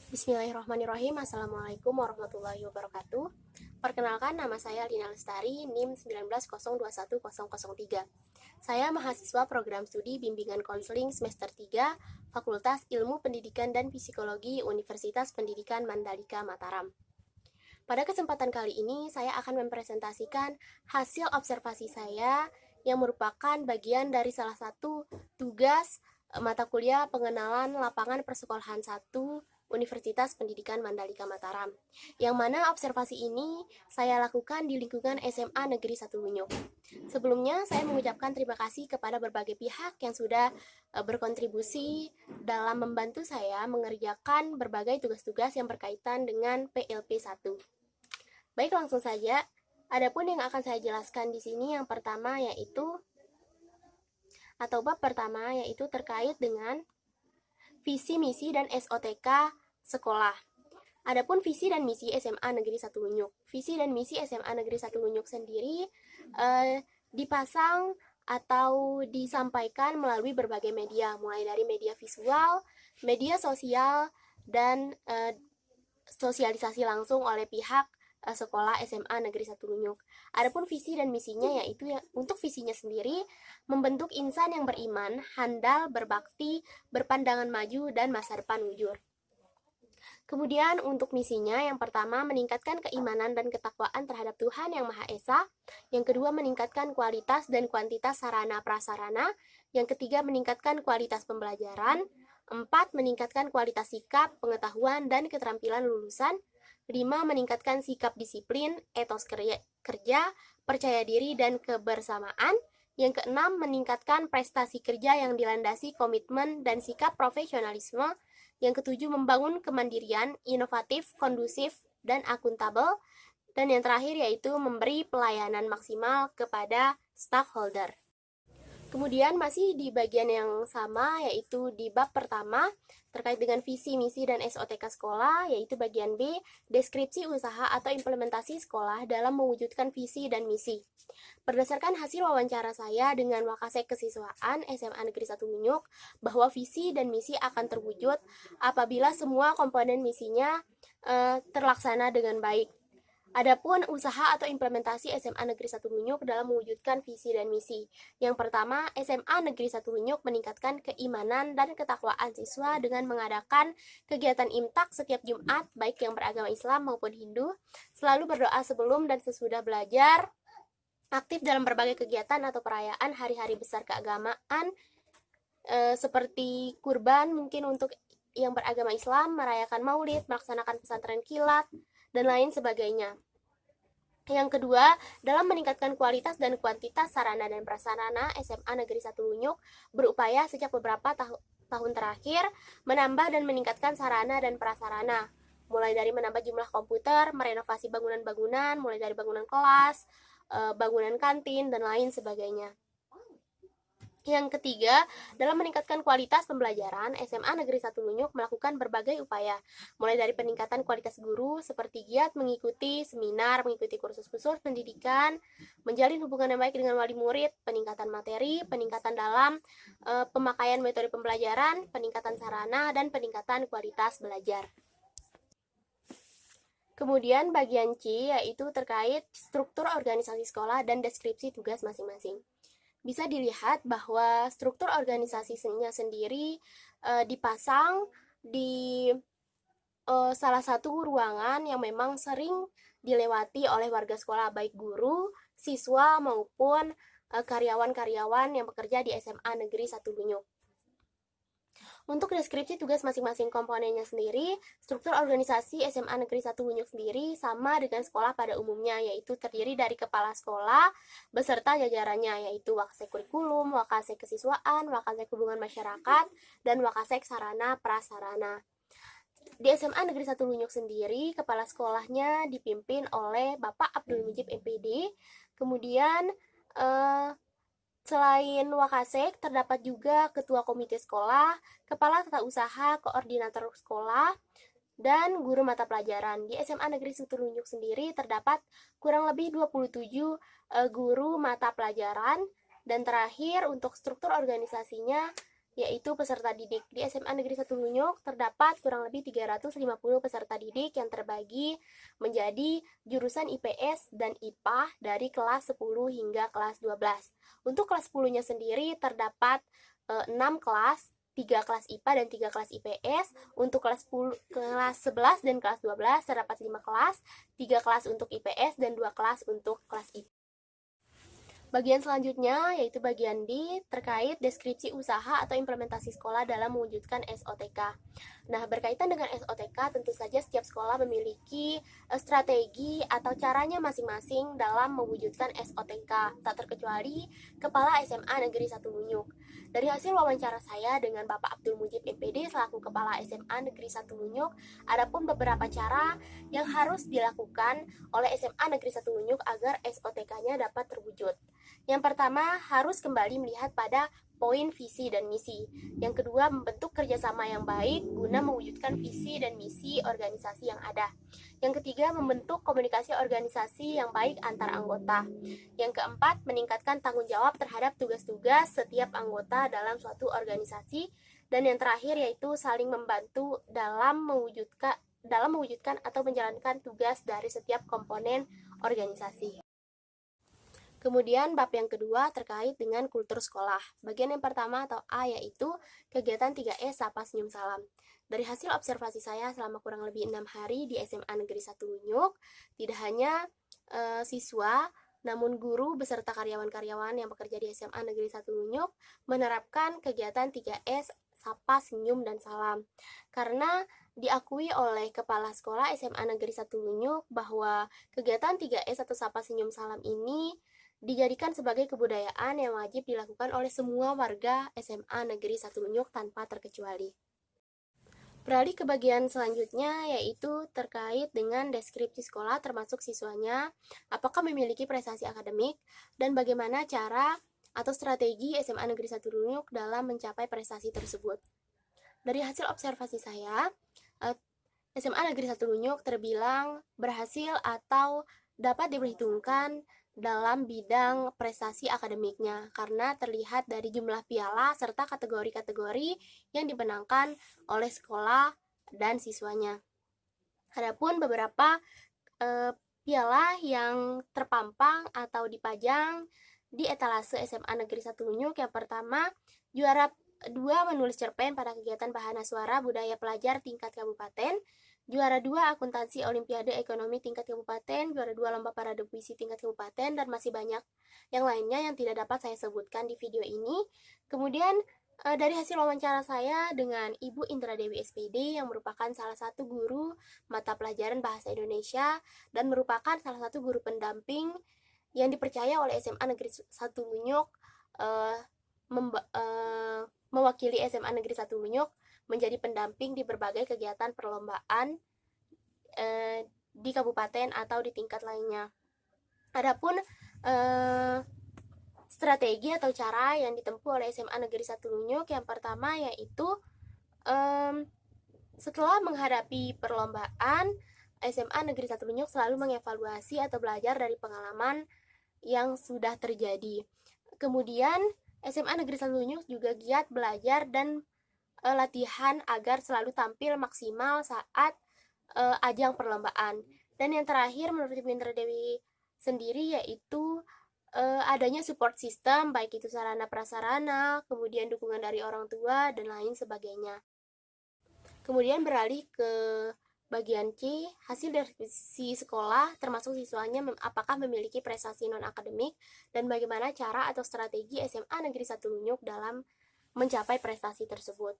Bismillahirrahmanirrahim. Assalamualaikum warahmatullahi wabarakatuh. Perkenalkan, nama saya Lina Lestari, NIM 19021003. Saya mahasiswa program studi Bimbingan Konseling semester 3, Fakultas Ilmu Pendidikan dan Psikologi Universitas Pendidikan Mandalika Mataram. Pada kesempatan kali ini, saya akan mempresentasikan hasil observasi saya yang merupakan bagian dari salah satu tugas mata kuliah pengenalan lapangan persekolahan 1 Universitas Pendidikan Mandalika Mataram, yang mana observasi ini saya lakukan di lingkungan SMA Negeri 1 Lunyuk. Sebelumnya, saya mengucapkan terima kasih kepada berbagai pihak yang sudah berkontribusi dalam membantu saya mengerjakan berbagai tugas-tugas yang berkaitan dengan PLP 1. Baik, langsung saja. Adapun yang akan saya jelaskan di sini yang pertama yaitu bab pertama yaitu terkait dengan visi, misi, dan SOTK sekolah. Adapun visi dan misi SMA Negeri 1 Lunyuk. Visi dan misi SMA Negeri 1 Lunyuk sendiri dipasang atau disampaikan melalui berbagai media, mulai dari media visual, media sosial, dan sosialisasi langsung oleh pihak sekolah SMA Negeri 1 Lunyuk. Adapun visi dan misinya yaitu untuk visinya sendiri membentuk insan yang beriman, handal, berbakti, berpandangan maju, dan masa depan wujud. Kemudian untuk misinya yang pertama meningkatkan keimanan dan ketakwaan terhadap Tuhan Yang Maha Esa. Yang kedua meningkatkan kualitas dan kuantitas sarana prasarana. Yang ketiga meningkatkan kualitas pembelajaran. 4. Meningkatkan kualitas sikap, pengetahuan, dan keterampilan lulusan. 5. Meningkatkan sikap disiplin, etos kerja, percaya diri, dan kebersamaan. Yang keenam, meningkatkan prestasi kerja yang dilandasi komitmen dan sikap profesionalisme. Yang ketujuh, membangun kemandirian, inovatif, kondusif, dan akuntabel. Dan yang terakhir yaitu memberi pelayanan maksimal kepada stakeholder. Kemudian masih di bagian yang sama, yaitu di bab pertama terkait dengan visi, misi, dan SOTK sekolah, yaitu bagian B, deskripsi usaha atau implementasi sekolah dalam mewujudkan visi dan misi. Berdasarkan hasil wawancara saya dengan Wakasek Kesiswaan SMA Negeri 1 Lunyuk, bahwa visi dan misi akan terwujud apabila semua komponen misinya terlaksana dengan baik. Adapun usaha atau implementasi SMA Negeri 1 Lunyuk dalam mewujudkan visi dan misi. Yang pertama, SMA Negeri 1 Lunyuk meningkatkan keimanan dan ketakwaan siswa dengan mengadakan kegiatan imtak setiap Jumat, baik yang beragama Islam maupun Hindu, selalu berdoa sebelum dan sesudah belajar, aktif dalam berbagai kegiatan atau perayaan hari-hari besar keagamaan, seperti kurban mungkin untuk yang beragama Islam, merayakan maulid, melaksanakan pesantren kilat, dan lain sebagainya. Yang kedua, dalam meningkatkan kualitas dan kuantitas sarana dan prasarana, SMA Negeri 1 Lunyuk berupaya sejak beberapa tahun terakhir menambah dan meningkatkan sarana dan prasarana, mulai dari menambah jumlah komputer, merenovasi bangunan-bangunan, mulai dari bangunan kelas, bangunan kantin, dan lain sebagainya. Yang ketiga, dalam meningkatkan kualitas pembelajaran, SMA Negeri 1 Lunyuk melakukan berbagai upaya, mulai dari peningkatan kualitas guru, seperti giat mengikuti seminar, mengikuti kursus-kursus pendidikan, menjalin hubungan yang baik dengan wali murid, peningkatan materi, peningkatan dalam pemakaian metode pembelajaran, peningkatan sarana, dan peningkatan kualitas belajar. Kemudian bagian C yaitu terkait struktur organisasi sekolah dan deskripsi tugas masing-masing. Bisa dilihat bahwa struktur organisasinya sendiri dipasang di salah satu ruangan yang memang sering dilewati oleh warga sekolah, baik guru, siswa, maupun karyawan-karyawan yang bekerja di SMA Negeri 1 Lunyuk. Untuk deskripsi tugas masing-masing komponennya sendiri, struktur organisasi SMA Negeri 1 Lunyuk sendiri sama dengan sekolah pada umumnya, yaitu terdiri dari kepala sekolah beserta jajarannya, yaitu Wakasek Kurikulum, Wakasek Kesiswaan, Wakasek Hubungan Masyarakat, dan Wakasek Sarana Prasarana. Di SMA Negeri 1 Lunyuk sendiri, kepala sekolahnya dipimpin oleh Bapak Abdul Mujib MPD. Kemudian selain Wakasek, terdapat juga Ketua Komite Sekolah, Kepala Tata Usaha, Koordinator Sekolah, dan guru mata pelajaran. Di SMA Negeri 1 Lunyuk sendiri terdapat kurang lebih 27 guru mata pelajaran. Dan terakhir, untuk struktur organisasinya yaitu peserta didik. Di SMA Negeri 1 Lunyuk terdapat kurang lebih 350 peserta didik yang terbagi menjadi jurusan IPS dan IPA dari kelas 10 hingga kelas 12. Untuk kelas 10-nya sendiri terdapat 6 kelas, 3 kelas IPA dan 3 kelas IPS. Untuk kelas 10, kelas 11 dan kelas 12 terdapat 5 kelas, 3 kelas untuk IPS dan 2 kelas untuk kelas IPA. Bagian selanjutnya yaitu bagian D terkait deskripsi usaha atau implementasi sekolah dalam mewujudkan SOTK. Nah, berkaitan dengan SOTK, tentu saja setiap sekolah memiliki strategi atau caranya masing-masing dalam mewujudkan SOTK, tak terkecuali Kepala SMA Negeri 1 Lunyuk. Dari hasil wawancara saya dengan Bapak Abdul Mujib MPD selaku Kepala SMA Negeri 1 Lunyuk, ada pun beberapa cara yang harus dilakukan oleh SMA Negeri 1 Lunyuk agar SOTK-nya dapat terwujud. Yang pertama, harus kembali melihat pada poin visi dan misi. Yang kedua, membentuk kerjasama yang baik guna mewujudkan visi dan misi organisasi yang ada. Yang ketiga, membentuk komunikasi organisasi yang baik antar anggota. Yang keempat, meningkatkan tanggung jawab terhadap tugas-tugas setiap anggota dalam suatu organisasi. Dan yang terakhir yaitu saling membantu dalam mewujudkan atau menjalankan tugas dari setiap komponen organisasi. Kemudian bab yang kedua terkait dengan kultur sekolah. Bagian yang pertama atau A yaitu kegiatan 3S Sapa Senyum Salam. Dari hasil observasi saya selama kurang lebih 6 hari di SMA Negeri 1 Lunyuk, tidak hanya siswa, namun guru beserta karyawan-karyawan yang bekerja di SMA Negeri 1 Lunyuk menerapkan kegiatan 3S Sapa Senyum dan Salam. Karena diakui oleh Kepala Sekolah SMA Negeri 1 Lunyuk bahwa kegiatan 3S atau Sapa Senyum Salam ini dijadikan sebagai kebudayaan yang wajib dilakukan oleh semua warga SMA Negeri 1 Lunyuk tanpa terkecuali. Beralih ke bagian selanjutnya yaitu terkait dengan deskripsi sekolah termasuk siswanya, apakah memiliki prestasi akademik, dan bagaimana cara atau strategi SMA Negeri 1 Lunyuk dalam mencapai prestasi tersebut. Dari hasil observasi saya, SMA Negeri 1 Lunyuk terbilang berhasil atau dapat diperhitungkan dalam bidang prestasi akademiknya karena terlihat dari jumlah piala serta kategori-kategori yang dimenangkan oleh sekolah dan siswanya. Adapun beberapa piala yang terpampang atau dipajang di etalase SMA Negeri 1 Lunyuk, yang pertama juara 2 menulis cerpen pada kegiatan bahana suara budaya pelajar tingkat kabupaten, juara 2 akuntansi olimpiade ekonomi tingkat kabupaten, juara 2 lomba parade puisi tingkat kabupaten, dan masih banyak yang lainnya yang tidak dapat saya sebutkan di video ini. Kemudian dari hasil wawancara saya dengan Ibu Indra Dewi SPD yang merupakan salah satu guru mata pelajaran bahasa Indonesia dan merupakan salah satu guru pendamping yang dipercaya oleh SMA Negeri 1 Lunyuk mewakili SMA Negeri 1 Lunyuk menjadi pendamping di berbagai kegiatan perlombaan di kabupaten atau di tingkat lainnya. Adapun strategi atau cara yang ditempuh oleh SMA Negeri 1 Lunyuk, yang pertama yaitu setelah menghadapi perlombaan, SMA Negeri 1 Lunyuk selalu mengevaluasi atau belajar dari pengalaman yang sudah terjadi. Kemudian SMA Negeri 1 Lunyuk juga giat belajar dan latihan agar selalu tampil maksimal saat ajang perlombaan. Dan yang terakhir menurut Ibu Indra Dewi sendiri yaitu adanya support system, baik itu sarana prasarana, kemudian dukungan dari orang tua dan lain sebagainya. Kemudian beralih ke bagian C, hasil deskripsi sekolah termasuk siswanya apakah memiliki prestasi non-akademik dan bagaimana cara atau strategi SMA Negeri 1 Lunyuk dalam mencapai prestasi tersebut.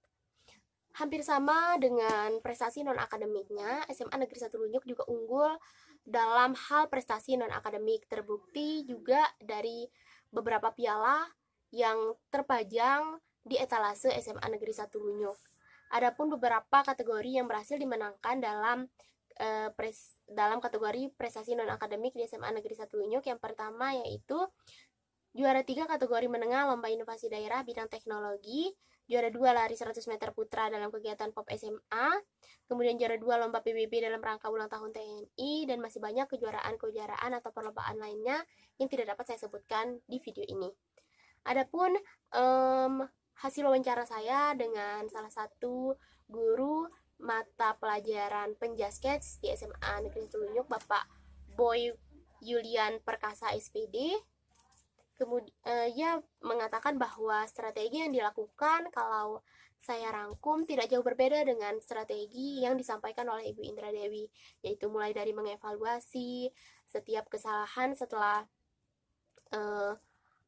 Hampir sama dengan prestasi non-akademiknya, SMA Negeri 1 Lunyuk juga unggul dalam hal prestasi non-akademik, terbukti juga dari beberapa piala yang terpajang di etalase SMA Negeri 1 Lunyuk. Adapun beberapa kategori yang berhasil dimenangkan dalam kategori prestasi non-akademik di SMA Negeri 1 Lunyuk, yang pertama yaitu juara 3 kategori menengah lomba inovasi daerah bidang teknologi, juara 2 lari 100 meter putra dalam kegiatan POP SMA, kemudian juara 2 lomba PBB dalam rangka ulang tahun TNI, dan masih banyak kejuaraan atau perlombaan lainnya yang tidak dapat saya sebutkan di video ini. Adapun hasil wawancara saya dengan salah satu guru mata pelajaran penjaskes di SMA Negeri Tulunjuk, Bapak Boy Yulian Perkasa SPD. Kemudian ia mengatakan bahwa strategi yang dilakukan kalau saya rangkum tidak jauh berbeda dengan strategi yang disampaikan oleh Ibu Indra Dewi, yaitu mulai dari mengevaluasi setiap kesalahan setelah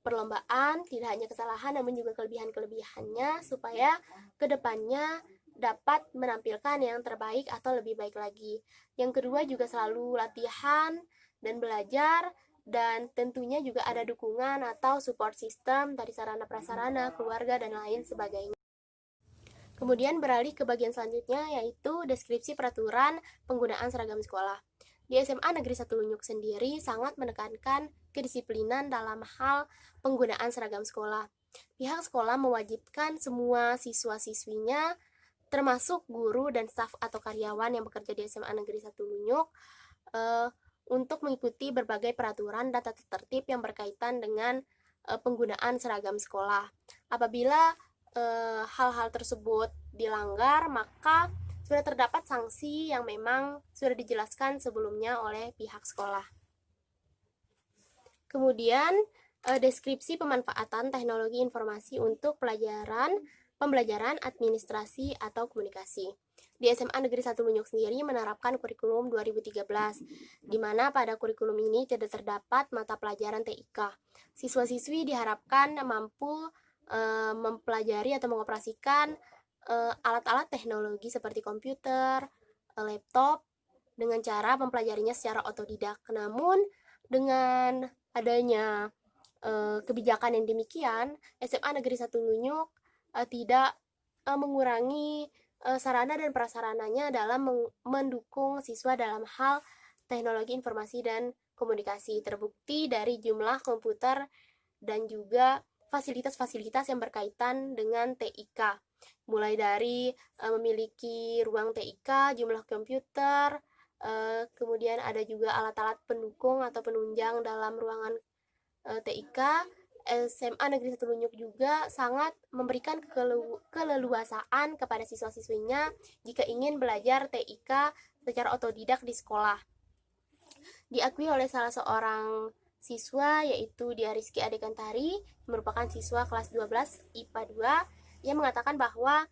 perlombaan, tidak hanya kesalahan namun juga kelebihan-kelebihannya supaya kedepannya dapat menampilkan yang terbaik atau lebih baik lagi. Yang kedua juga selalu latihan dan belajar, dan tentunya juga ada dukungan atau support system dari sarana prasarana, keluarga, dan lain sebagainya. Kemudian beralih ke bagian selanjutnya, yaitu deskripsi peraturan penggunaan seragam sekolah. Di SMA Negeri 1 Lunyuk sendiri sangat menekankan kedisiplinan dalam hal penggunaan seragam sekolah. Pihak sekolah mewajibkan semua siswa-siswinya, termasuk guru dan staf atau karyawan yang bekerja di SMA Negeri 1 Lunyuk, untuk mengikuti berbagai peraturan dan tata tertib yang berkaitan dengan penggunaan seragam sekolah. Apabila hal-hal tersebut dilanggar, maka sudah terdapat sanksi yang memang sudah dijelaskan sebelumnya oleh pihak sekolah. Kemudian deskripsi pemanfaatan teknologi informasi untuk pembelajaran administrasi atau komunikasi. Di SMA Negeri 1 Lunyuk sendiri menerapkan kurikulum 2013, di mana pada kurikulum ini tidak terdapat mata pelajaran TIK. Siswa-siswi diharapkan mampu mempelajari atau mengoperasikan alat-alat teknologi seperti komputer, laptop, dengan cara mempelajarinya secara otodidak. Namun, dengan adanya kebijakan yang demikian, SMA Negeri 1 Lunyuk tidak mengurangi sarana dan prasarananya dalam mendukung siswa dalam hal teknologi informasi dan komunikasi. Terbukti dari jumlah komputer dan juga fasilitas-fasilitas yang berkaitan dengan TIK, mulai dari memiliki ruang TIK, jumlah komputer, kemudian ada juga alat-alat pendukung atau penunjang dalam ruangan TIK. SMA Negeri 1 Lunyuk juga sangat memberikan keleluasaan kepada siswa-siswinya jika ingin belajar TIK secara otodidak di sekolah. Diakui oleh salah seorang siswa, yaitu Dia Rizky Adekantari, merupakan siswa kelas 12 IPA 2, yang mengatakan bahwa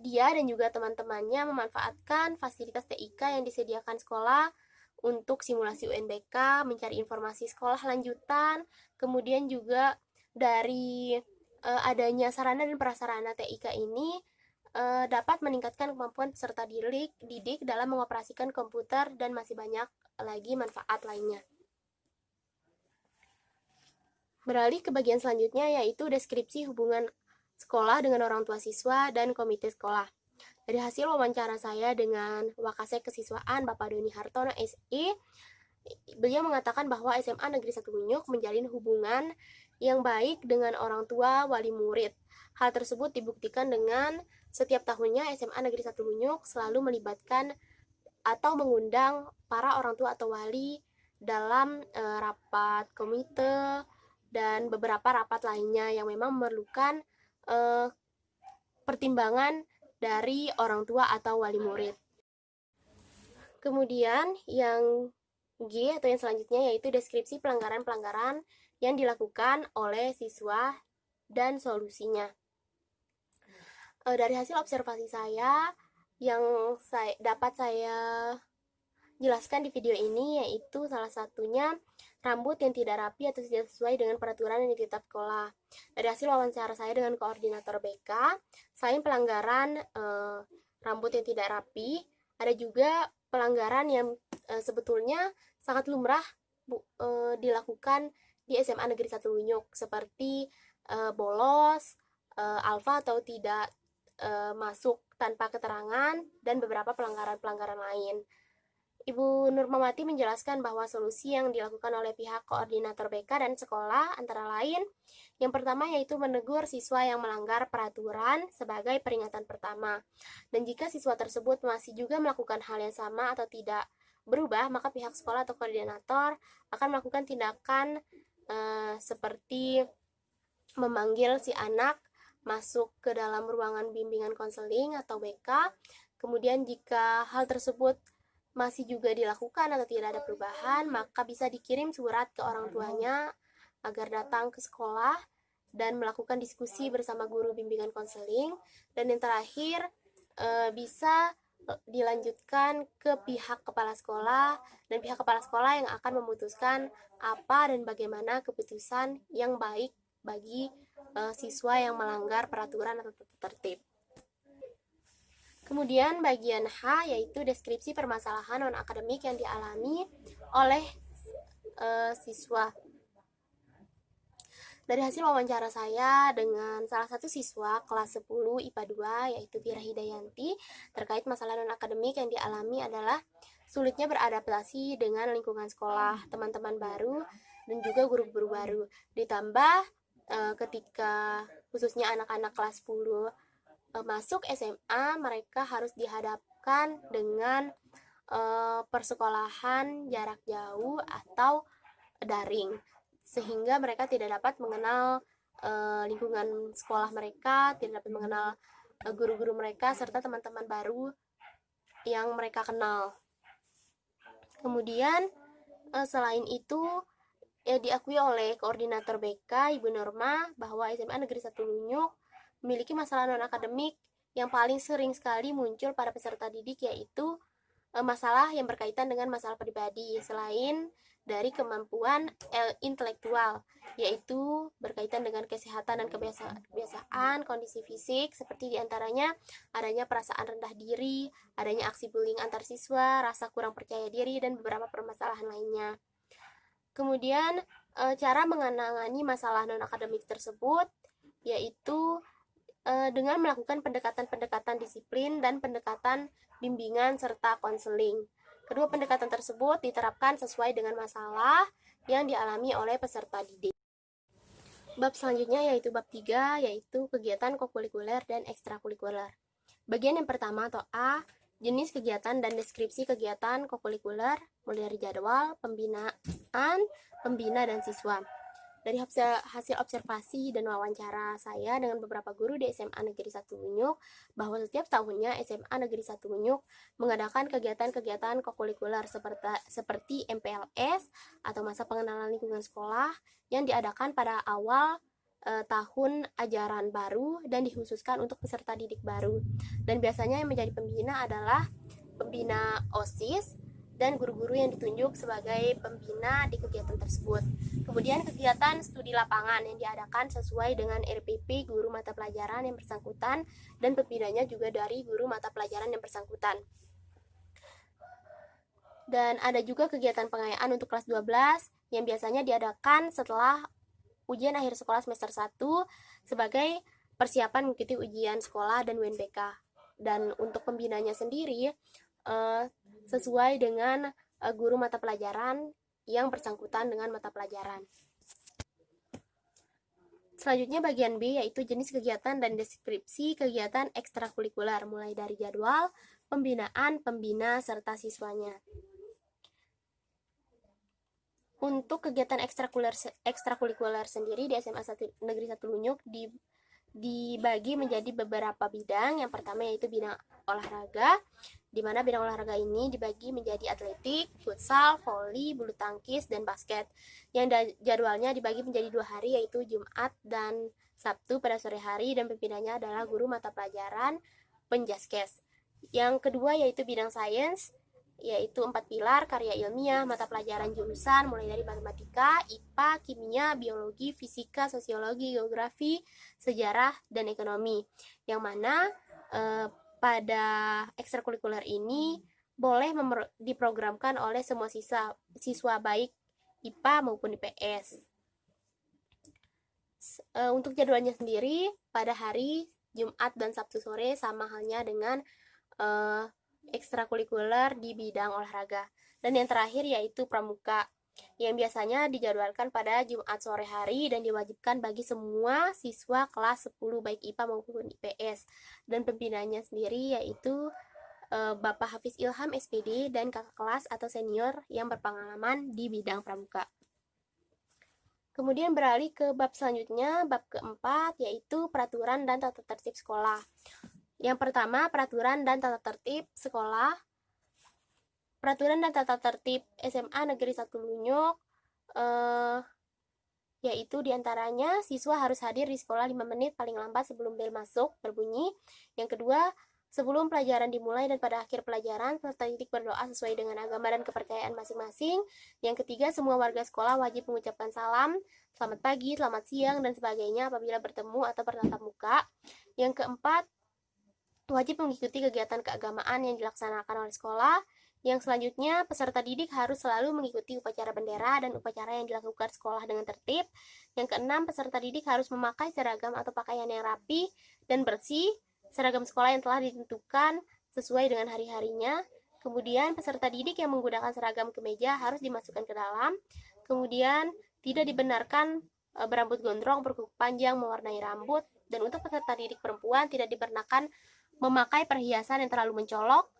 dia dan juga teman-temannya memanfaatkan fasilitas TIK yang disediakan sekolah untuk simulasi UNBK, mencari informasi sekolah lanjutan, kemudian juga dari adanya sarana dan prasarana TIK ini dapat meningkatkan kemampuan peserta didik dalam mengoperasikan komputer, dan masih banyak lagi manfaat lainnya. Beralih ke bagian selanjutnya, yaitu deskripsi hubungan sekolah dengan orang tua siswa dan komite sekolah. Dari hasil wawancara saya dengan Wakasek Kesiswaan Bapak Doni Hartono SE, beliau mengatakan bahwa SMA Negeri 1 Lunyuk menjalin hubungan yang baik dengan orang tua wali murid. Hal tersebut dibuktikan dengan setiap tahunnya SMA Negeri 1 Lunyuk selalu melibatkan atau mengundang para orang tua atau wali dalam rapat komite dan beberapa rapat lainnya yang memang memerlukan pertimbangan dari orang tua atau wali murid. Kemudian yang G atau yang selanjutnya yaitu deskripsi pelanggaran-pelanggaran yang dilakukan oleh siswa dan solusinya. Dari hasil observasi saya yang dapat saya jelaskan di video ini, yaitu salah satunya rambut yang tidak rapi atau tidak sesuai dengan peraturan yang ditetapkan sekolah. Dari hasil wawancara saya dengan koordinator BK, selain pelanggaran rambut yang tidak rapi, ada juga pelanggaran yang sebetulnya sangat lumrah dilakukan di SMA Negeri 1 Lunyuk, seperti bolos, alfa atau tidak masuk tanpa keterangan, dan beberapa pelanggaran-pelanggaran lain. Ibu Nurmawati menjelaskan bahwa solusi yang dilakukan oleh pihak koordinator BK dan sekolah antara lain, yang pertama yaitu menegur siswa yang melanggar peraturan sebagai peringatan pertama. Dan jika siswa tersebut masih juga melakukan hal yang sama atau tidak berubah, maka pihak sekolah atau koordinator akan melakukan tindakan seperti memanggil si anak masuk ke dalam ruangan bimbingan konseling atau BK. Kemudian jika hal tersebut masih juga dilakukan atau tidak ada perubahan, maka bisa dikirim surat ke orang tuanya agar datang ke sekolah dan melakukan diskusi bersama guru bimbingan konseling. Dan yang terakhir, bisa dilanjutkan ke pihak kepala sekolah, dan pihak kepala sekolah yang akan memutuskan apa dan bagaimana keputusan yang baik bagi siswa yang melanggar peraturan atau tertib. Kemudian bagian H yaitu deskripsi permasalahan non-akademik yang dialami oleh siswa. Dari hasil wawancara saya dengan salah satu siswa kelas 10 IPA 2 yaitu Vira Hidayanti, terkait masalah non-akademik yang dialami adalah sulitnya beradaptasi dengan lingkungan sekolah, teman-teman baru, dan juga guru-guru baru. Ditambah ketika khususnya anak-anak kelas 10 masuk SMA, mereka harus dihadapkan dengan persekolahan jarak jauh atau daring, sehingga mereka tidak dapat mengenal lingkungan sekolah mereka, tidak dapat mengenal guru-guru mereka, serta teman-teman baru yang mereka kenal. Kemudian selain itu, diakui oleh koordinator BK Ibu Norma bahwa SMA Negeri 1 Lunyuk memiliki masalah non-akademik yang paling sering sekali muncul pada peserta didik, yaitu masalah yang berkaitan dengan masalah pribadi selain dari kemampuan intelektual, yaitu berkaitan dengan kesehatan dan kebiasaan, kondisi fisik, seperti diantaranya adanya perasaan rendah diri, adanya aksi bullying antar siswa, rasa kurang percaya diri, dan beberapa permasalahan lainnya. Kemudian cara menangani masalah non-akademik tersebut yaitu dengan melakukan pendekatan-pendekatan disiplin dan pendekatan bimbingan serta konseling. Kedua pendekatan tersebut diterapkan sesuai dengan masalah yang dialami oleh peserta didik. Bab selanjutnya yaitu bab 3, yaitu kegiatan kokurikuler dan ekstrakurikuler. Bagian yang pertama atau A, jenis kegiatan dan deskripsi kegiatan kokurikuler, mulai dari jadwal, pembinaan, pembina, dan siswa. Dari hasil observasi dan wawancara saya dengan beberapa guru di SMA Negeri 1 Lunyuk, bahwa setiap tahunnya SMA Negeri 1 Lunyuk mengadakan kegiatan-kegiatan kokurikuler seperti MPLS atau masa pengenalan lingkungan sekolah yang diadakan pada awal tahun ajaran baru dan dikhususkan untuk peserta didik baru. Dan biasanya yang menjadi pembina adalah pembina OSIS dan guru-guru yang ditunjuk sebagai pembina di kegiatan tersebut. Kemudian kegiatan studi lapangan yang diadakan sesuai dengan RPP guru mata pelajaran yang bersangkutan, dan pembinanya juga dari guru mata pelajaran yang bersangkutan. Dan ada juga kegiatan pengayaan untuk kelas 12 yang biasanya diadakan setelah ujian akhir sekolah semester 1 sebagai persiapan mengikuti ujian sekolah dan UNBK. Dan untuk pembinanya sendiri sesuai dengan guru mata pelajaran yang bersangkutan dengan mata pelajaran. Selanjutnya bagian B yaitu jenis kegiatan dan deskripsi kegiatan ekstrakurikuler, mulai dari jadwal, pembinaan, pembina, serta siswanya. Untuk kegiatan ekstrakurikuler sendiri di SMA Negeri 1 Lunyuk dibagi menjadi beberapa bidang. Yang pertama yaitu bidang olahraga, di mana bidang olahraga ini dibagi menjadi atletik, futsal, voli, bulu tangkis, dan basket. Yang jadwalnya dibagi menjadi 2 hari, yaitu Jumat dan Sabtu pada sore hari, dan pembinanya adalah guru mata pelajaran penjaskes. Yang kedua yaitu bidang sains, yaitu 4 pilar karya ilmiah, mata pelajaran jurusan mulai dari matematika, IPA, kimia, biologi, fisika, sosiologi, geografi, sejarah, dan ekonomi. Yang mana pada ekstrakurikuler ini boleh diprogramkan oleh semua siswa baik IPA maupun IPS. Untuk jadwalnya sendiri pada hari Jumat dan Sabtu sore sama halnya dengan ekstrakurikuler di bidang olahraga. Dan yang terakhir yaitu pramuka, yang biasanya dijadwalkan pada Jumat sore hari dan diwajibkan bagi semua siswa kelas 10 baik IPA maupun IPS. Dan pembinanya sendiri yaitu Bapak Hafiz Ilham SPD dan kakak kelas atau senior yang berpengalaman di bidang pramuka. Kemudian beralih ke bab selanjutnya, bab keempat, yaitu peraturan dan tata tertib sekolah. Yang pertama, peraturan dan tata tertib sekolah. Peraturan dan tata tertib SMA Negeri 1 Lunyuk, yaitu diantaranya siswa harus hadir di sekolah 5 menit paling lambat sebelum bel masuk berbunyi. Yang kedua, sebelum pelajaran dimulai dan pada akhir pelajaran, peserta didik berdoa sesuai dengan agama dan kepercayaan masing-masing. Yang ketiga, semua warga sekolah wajib mengucapkan salam, selamat pagi, selamat siang, dan sebagainya apabila bertemu atau bertatap muka. Yang keempat, wajib mengikuti kegiatan keagamaan yang dilaksanakan oleh sekolah. Yang selanjutnya, peserta didik harus selalu mengikuti upacara bendera dan upacara yang dilakukan sekolah dengan tertib. Yang keenam, peserta didik harus memakai seragam atau pakaian yang rapi dan bersih, seragam sekolah yang telah ditentukan sesuai dengan hari-harinya. Kemudian, peserta didik yang menggunakan seragam kemeja harus dimasukkan ke dalam. Kemudian, tidak dibenarkan berambut gondrong, berkuku panjang, mewarnai rambut. Dan untuk peserta didik perempuan, tidak dibenarkan memakai perhiasan yang terlalu mencolok.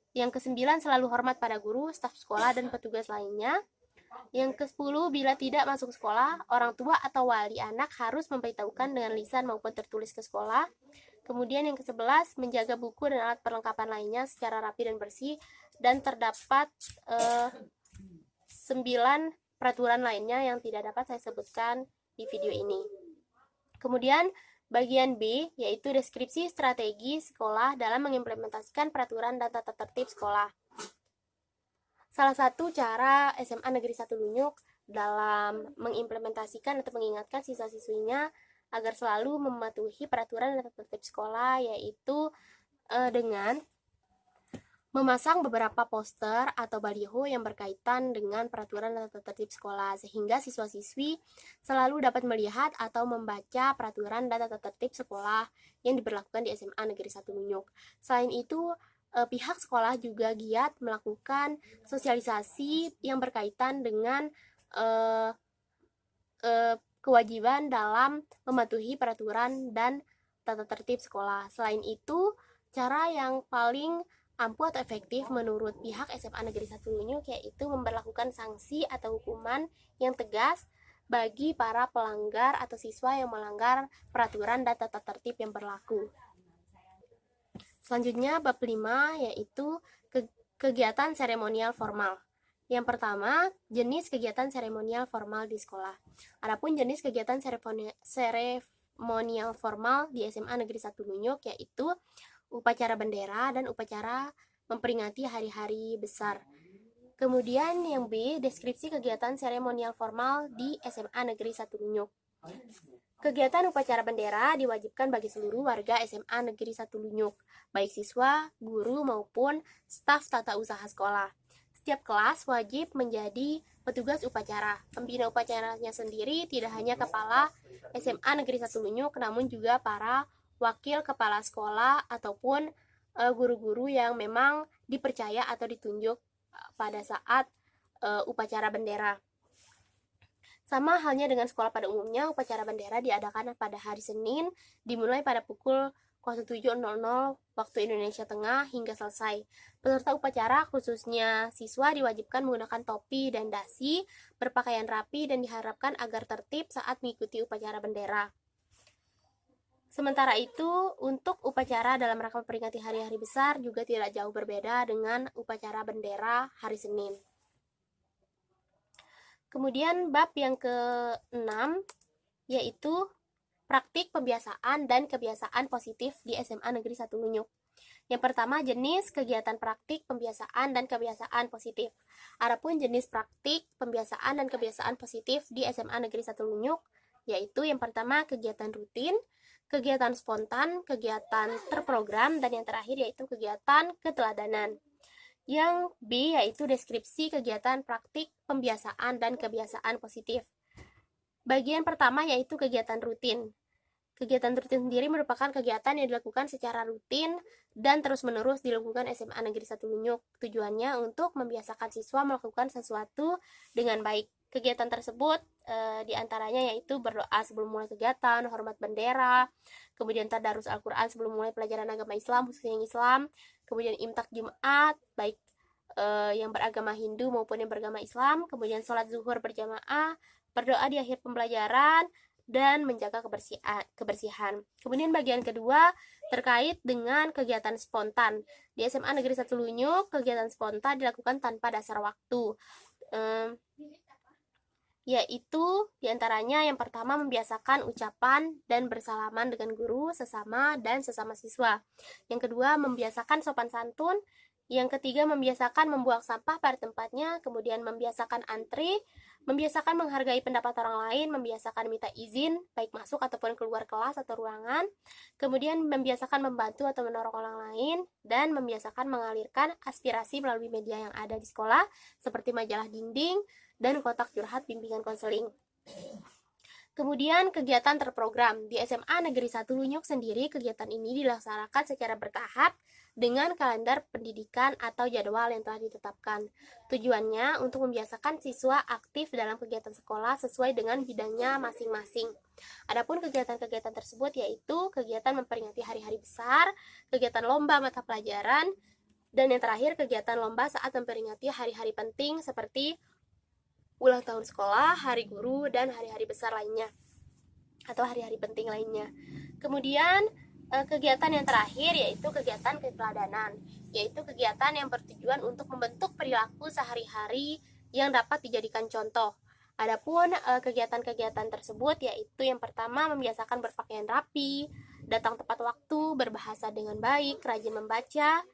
Yang ke-9, selalu hormat pada guru, staf sekolah, dan petugas lainnya. Yang ke-10, bila tidak masuk sekolah, orang tua atau wali anak harus memberitahukan dengan lisan maupun tertulis ke sekolah. Kemudian yang ke-11, menjaga buku dan alat perlengkapan lainnya secara rapi dan bersih. Dan terdapat 9 peraturan lainnya yang tidak dapat saya sebutkan di video ini. Kemudian bagian B, yaitu deskripsi strategi sekolah dalam mengimplementasikan peraturan dan tata tertib sekolah. Salah satu cara SMA Negeri 1 Lunyuk dalam mengimplementasikan atau mengingatkan siswa-siswinya agar selalu mematuhi peraturan dan tata tertib sekolah, yaitu dengan memasang beberapa poster atau baliho yang berkaitan dengan peraturan dan tata tertib sekolah, sehingga siswa-siswi selalu dapat melihat atau membaca peraturan dan tata tertib sekolah yang diberlakukan di SMA Negeri 1 Lunyuk. Selain itu, pihak sekolah juga giat melakukan sosialisasi yang berkaitan dengan kewajiban dalam mematuhi peraturan dan tata tertib sekolah. Selain itu, cara yang paling ampuh atau efektif menurut pihak SMA Negeri 1 Lunyuk yaitu memberlakukan sanksi atau hukuman yang tegas bagi para pelanggar atau siswa yang melanggar peraturan dan tata tertib yang berlaku. Selanjutnya bab 5, yaitu kegiatan seremonial formal. Yang pertama, jenis kegiatan seremonial formal di sekolah. Adapun jenis kegiatan seremonial formal di SMA Negeri 1 Lunyuk yaitu upacara bendera dan upacara memperingati hari-hari besar. Kemudian yang B, deskripsi kegiatan seremonial formal di SMA Negeri 1 Lunyuk. Kegiatan upacara bendera diwajibkan bagi seluruh warga SMA Negeri 1 Lunyuk, baik siswa, guru, maupun staf tata usaha sekolah. Setiap kelas wajib menjadi petugas upacara. Pembina upacaranya sendiri tidak hanya kepala SMA Negeri 1 Lunyuk, namun juga para wakil kepala sekolah ataupun guru-guru yang memang dipercaya atau ditunjuk pada saat upacara bendera. Sama halnya dengan sekolah pada umumnya, upacara bendera diadakan pada hari Senin, dimulai pada pukul 07.00 waktu Indonesia Tengah hingga selesai. Peserta upacara, khususnya siswa, diwajibkan menggunakan topi dan dasi, berpakaian rapi, dan diharapkan agar tertib saat mengikuti upacara bendera. Sementara itu, untuk upacara dalam rangka memperingati hari-hari besar juga tidak jauh berbeda dengan upacara bendera hari Senin. Kemudian bab yang ke-6, yaitu praktik pembiasaan dan kebiasaan positif di SMA Negeri 1 Lunyuk. Yang pertama, jenis kegiatan praktik pembiasaan dan kebiasaan positif. Adapun jenis praktik pembiasaan dan kebiasaan positif di SMA Negeri 1 Lunyuk, yaitu yang pertama kegiatan rutin, kegiatan spontan, kegiatan terprogram, dan yang terakhir yaitu kegiatan keteladanan. Yang B yaitu deskripsi kegiatan praktik pembiasaan dan kebiasaan positif. Bagian pertama yaitu kegiatan rutin. Kegiatan rutin sendiri merupakan kegiatan yang dilakukan secara rutin dan terus-menerus dilakukan SMA Negeri 1 Lunyuk. Tujuannya untuk membiasakan siswa melakukan sesuatu dengan baik. Kegiatan tersebut diantaranya yaitu berdoa sebelum mulai kegiatan, hormat bendera, kemudian tadarus Al-Quran sebelum mulai pelajaran agama Islam, khususnya yang Islam, kemudian imtak Jumat, baik yang beragama Hindu maupun yang beragama Islam, kemudian sholat zuhur berjamaah, berdoa di akhir pembelajaran, dan menjaga kebersihan. Kemudian bagian kedua terkait dengan kegiatan spontan. Di SMA Negeri 1 Lunyuk, kegiatan spontan dilakukan tanpa dasar waktu. Yaitu diantaranya yang pertama membiasakan ucapan dan bersalaman dengan guru, sesama, dan sesama siswa. Yang kedua membiasakan sopan santun. Yang ketiga membiasakan membuang sampah pada tempatnya, kemudian membiasakan antri, membiasakan menghargai pendapat orang lain, membiasakan minta izin baik masuk ataupun keluar kelas atau ruangan, kemudian membiasakan membantu atau menolong orang lain, dan membiasakan mengalirkan aspirasi melalui media yang ada di sekolah seperti majalah dinding dan kotak curhat bimbingan konseling. Kemudian kegiatan terprogram. Di SMA Negeri 1 Lunyuk sendiri, kegiatan ini dilaksanakan secara bertahap dengan kalender pendidikan atau jadwal yang telah ditetapkan. Tujuannya untuk membiasakan siswa aktif dalam kegiatan sekolah sesuai dengan bidangnya masing-masing. Adapun kegiatan-kegiatan tersebut yaitu kegiatan memperingati hari-hari besar, kegiatan lomba mata pelajaran, dan yang terakhir kegiatan lomba saat memperingati hari-hari penting seperti ulang tahun sekolah, hari guru, dan hari-hari besar lainnya atau hari-hari penting lainnya. Kemudian kegiatan yang terakhir yaitu kegiatan keteladanan, yaitu kegiatan yang bertujuan untuk membentuk perilaku sehari-hari yang dapat dijadikan contoh. Adapun kegiatan-kegiatan tersebut yaitu yang pertama membiasakan berpakaian rapi, datang tepat waktu, berbahasa dengan baik, rajin membaca,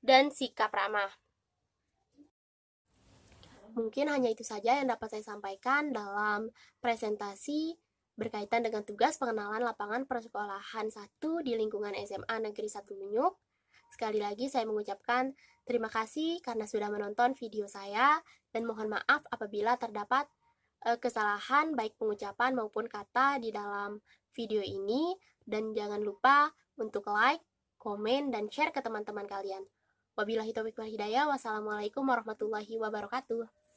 dan sikap ramah. Mungkin hanya itu saja yang dapat saya sampaikan dalam presentasi berkaitan dengan tugas pengenalan lapangan persekolahan 1 di lingkungan SMA Negeri 1 Lunyuk. Sekali lagi saya mengucapkan terima kasih karena sudah menonton video saya dan mohon maaf apabila terdapat kesalahan baik pengucapan maupun kata di dalam video ini, dan jangan lupa untuk like, komen, dan share ke teman-teman kalian. Wabillahi taufiq wal hidayah. Wassalamualaikum warahmatullahi wabarakatuh.